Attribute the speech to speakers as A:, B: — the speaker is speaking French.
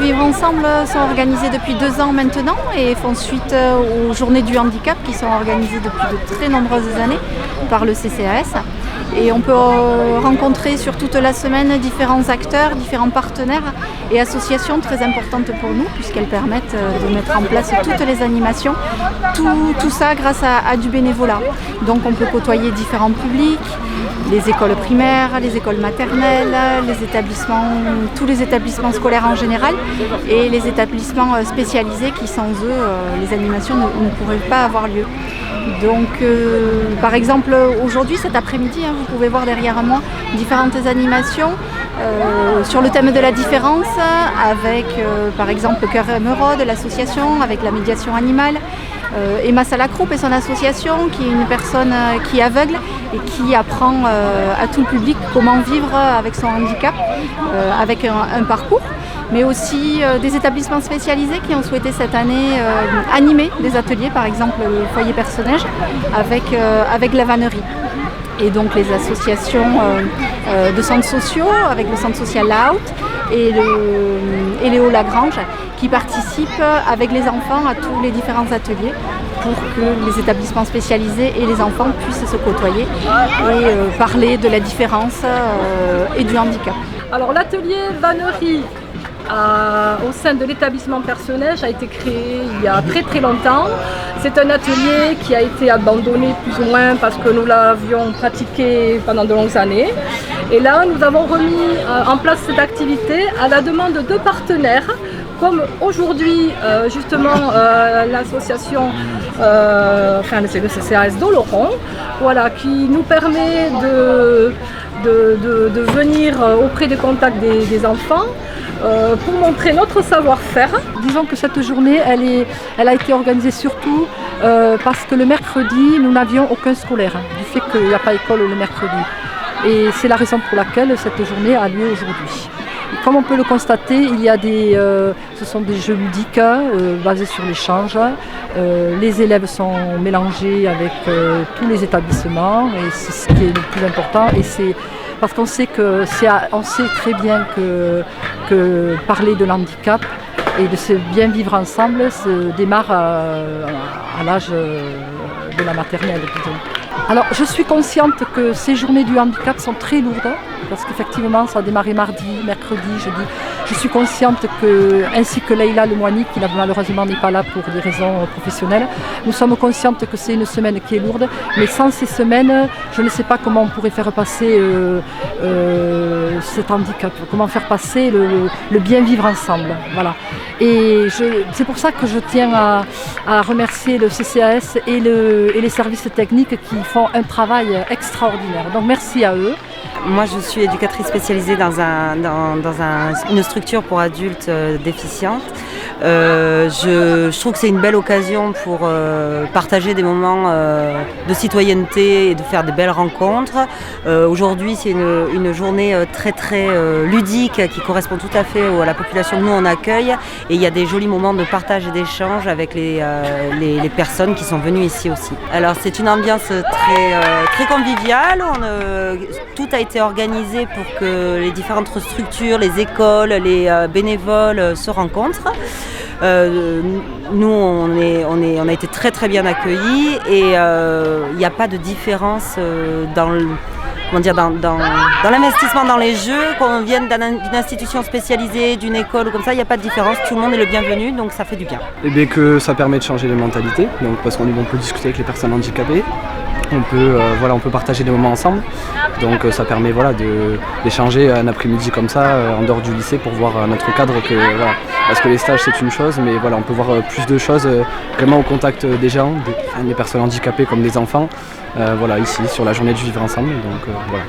A: vivre ensemble sont organisées depuis 2 ans maintenant et font suite aux journées du handicap qui sont organisées depuis de très nombreuses années par le CCAS. Et on peut rencontrer sur toute la semaine différents acteurs, différents partenaires et associations très importantes pour nous puisqu'elles permettent de mettre en place toutes les animations. Tout ça grâce à du bénévolat. Donc on peut côtoyer différents publics, les écoles primaires, les écoles maternelles, tous les établissements scolaires en général et les établissements spécialisés qui sans eux, les animations ne pourraient pas avoir lieu. Donc par exemple aujourd'hui, cet après-midi, vous pouvez voir derrière moi différentes animations sur le thème de la différence avec par exemple Cœur Émeraude, l'association, avec la médiation animale. Emma Salacroupe et son association qui est une personne qui est aveugle et qui apprend à tout le public comment vivre avec son handicap, avec un parcours. Mais aussi des établissements spécialisés qui ont souhaité cette année animer des ateliers, par exemple le foyer Perce-Neige avec la vannerie. Et donc les associations de centres sociaux, avec le centre social La Haute et Léo Lagrange, qui participent avec les enfants à tous les différents ateliers pour que les établissements spécialisés et les enfants puissent se côtoyer et parler de la différence et du handicap.
B: Alors l'atelier vannerie au sein de l'établissement Perce-Neige a été créé il y a très très longtemps. C'est un atelier qui a été abandonné plus ou moins parce que nous l'avions pratiqué pendant de longues années. Et là, nous avons remis en place cette activité à la demande de partenaires, comme aujourd'hui justement l'association, c'est le CCAS d'Oloron, voilà, qui nous permet de venir auprès des contacts des enfants pour montrer notre savoir-faire.
C: Disons que cette journée, elle a été organisée surtout parce que le mercredi, nous n'avions aucun scolaire, du fait qu'il n'y a pas école le mercredi. Et c'est la raison pour laquelle cette journée a lieu aujourd'hui. Et comme on peut le constater, ce sont des jeux ludiques basés sur l'échange. Les élèves sont mélangés avec tous les établissements et c'est ce qui est le plus important. Et c'est parce qu'on sait très bien que parler de l'handicap et de se bien vivre ensemble se démarre à l'âge de la maternelle, disons. Alors je suis consciente que ces journées du handicap sont très lourdes parce qu'effectivement ça a démarré mardi, mercredi, jeudi. Je suis consciente ainsi que Leïla Lemoigny, qui malheureusement n'est pas là pour des raisons professionnelles, nous sommes conscientes que c'est une semaine qui est lourde, mais sans ces semaines, je ne sais pas comment on pourrait faire passer cet handicap, comment faire passer le bien vivre ensemble. Voilà. Et c'est pour ça que je tiens à remercier le CCAS et les services techniques qui font un travail extraordinaire. Donc merci à eux.
D: Moi je suis éducatrice spécialisée dans une structure pour adultes déficients. Je trouve que c'est une belle occasion pour partager des moments de citoyenneté et de faire de belles rencontres. Aujourd'hui c'est une journée très très ludique qui correspond tout à fait à la population que nous on accueille et il y a des jolis moments de partage et d'échange avec les personnes qui sont venues ici aussi. Alors c'est une ambiance très conviviale, tout a été organisé pour que les différentes structures, les écoles, les bénévoles se rencontrent. Nous on a été très très bien accueillis et il n'y a pas de différence dans l'investissement dans les jeux, qu'on vienne d'une institution spécialisée, d'une école ou comme ça, il n'y a pas de différence, tout le monde est le bienvenu, donc ça fait du bien.
E: Et bien que ça permet de changer les mentalités, donc parce qu'on peut discuter avec les personnes handicapées, on peut partager des moments ensemble, donc ça permet d'échanger un après-midi comme ça en dehors du lycée pour voir notre cadre parce que les stages c'est une chose, mais on peut voir plus de choses vraiment au contact des gens, des personnes handicapées comme des enfants, ici sur la journée du vivre ensemble, donc voilà.